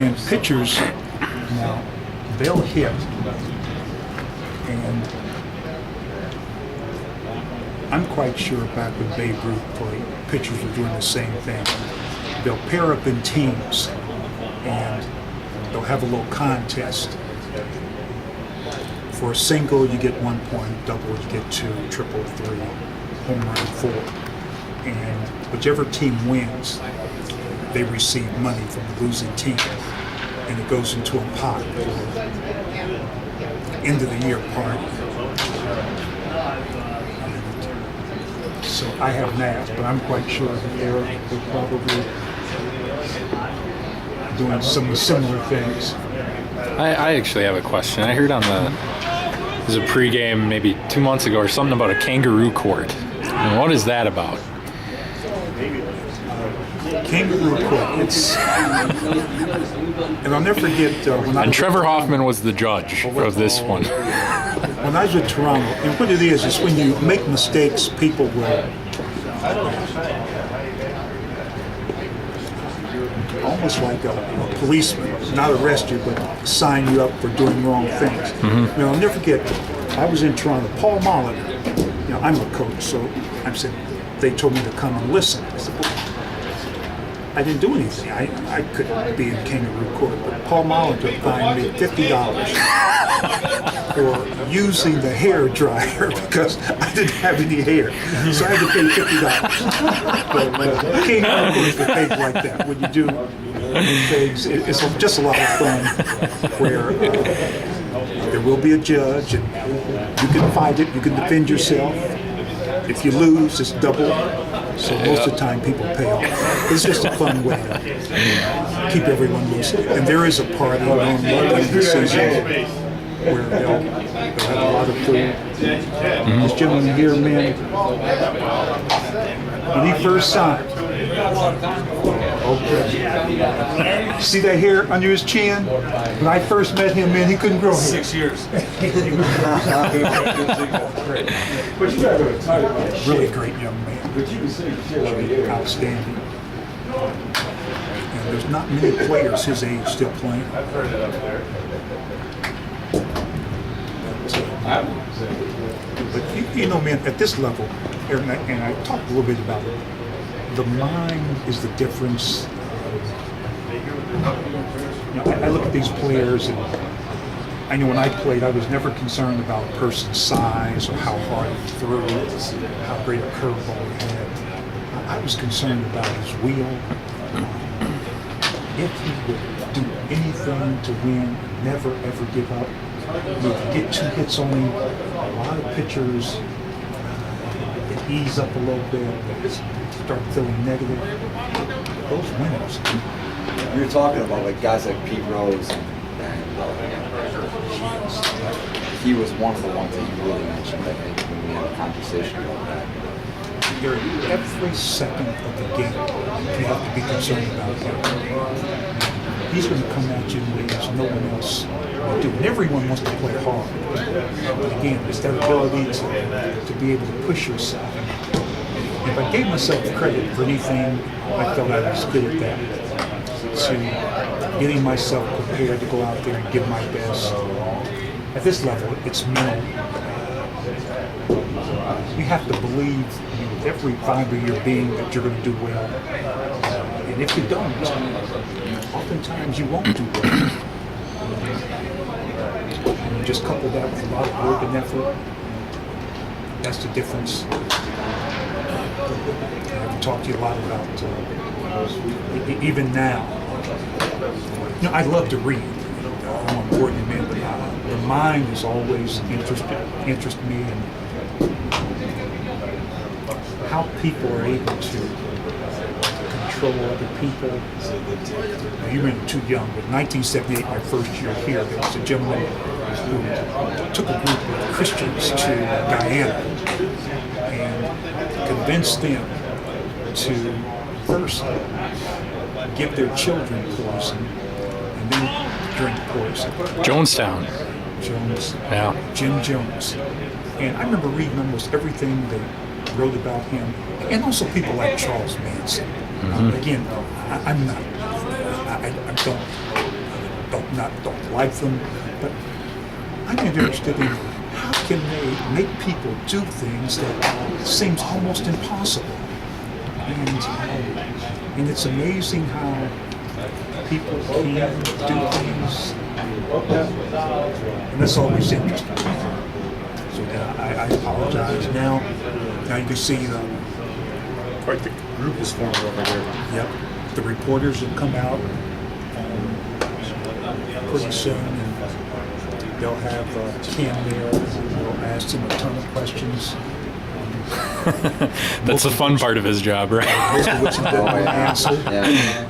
And pitchers, now, they'll hit, and I'm quite sure back when Babe Ruth played, pitchers were doing the same thing. They'll pair up in teams, and they'll have a little contest. For a single, you get 1 point, double, you get 2, triple, 3, home run, 4. And whichever team wins, they receive money from the losing team. And it goes into a pot for end of the year party. And so I have math, but I'm quite sure that they're probably doing some similar things. I actually have a question. I heard on there's a pregame maybe 2 months ago or something about a kangaroo court. And what is that about? Kangaroo court. It's, and I'll never forget when And Trevor Hoffman was the judge of this one. When I was in Toronto, and what it is when you make mistakes, people will almost like a policeman, not arrest you, but sign you up for doing wrong things. Mm-hmm. I'll never forget, I was in Toronto, Paul Molitor, I'm a coach, so I'm saying, they told me to come and listen. I said, well, I didn't do anything. I couldn't be in kangaroo court, but Paul Molitor fined me $50 for using the hair dryer because I didn't have any hair. So I had to pay $50. But kangaroo court is for things like that. When you do things, it's just a lot of fun where there will be a judge and you can fight it, you can defend yourself. If you lose, it's double. So most of the time people pay off. It's just a fun way to keep everyone loose. And there is a party on the season where they'll have a lot of food. This gentleman here, man, when he first signed, okay. See that hair under his chin? When I first met him, man, he couldn't grow hair. 6 years. Really great young man. Outstanding. And there's not many players his age still playing. But you know, man, at this level, and I talked a little bit about it, the mind is the difference. I look at these players, and I know when I played, I was never concerned about a person's size or how hard he threw, how great a curveball he had. I was concerned about his wheel. If he would do anything to win, never ever give up. You get 2 hits on him. A lot of pitchers that ease up a little bit, start feeling negative. Those winners. You're talking about like guys like Pete Rose, and he was one of the ones that you really mentioned. I think when we had a conversation about that. Every second of the game, you have to be concerned about him. He's going to come at you in ways no one else will do. And everyone wants to play hard. But again, it's that ability to be able to push yourself. If I gave myself credit for anything, I felt I was good at that. To getting myself prepared to go out there and give my best. At this level, it's mental. You have to believe with every fiber of your being that you're going to do well. And if you don't, oftentimes you won't do well. And you just couple that with a lot of work and effort. That's the difference. I've talked to you a lot about, even now, I love to read. How important it is, but the mind has always interested me in how people are able to control other people. Now, you were too young, but 1978, my first year here, there was a gentleman who took a group of Christians to Guyana and convinced them to first give their children poison and then drink poison. Jonestown. Yeah. Jim Jones. And I remember reading almost everything they wrote about him, and also people like Charles Manson. Again, I don't don't like them, but I'm interested in how can they make people do things that seems almost impossible. And it's amazing how people can do things, and that's always interesting. So I apologize now. Now you can see Quite the group is formed over here. yep, the reporters will come out pretty soon, and they'll have Cam there. We'll ask him a ton of questions. That's the fun part of his job, right? Most of which he didn't Oh, yeah. answer. Yeah.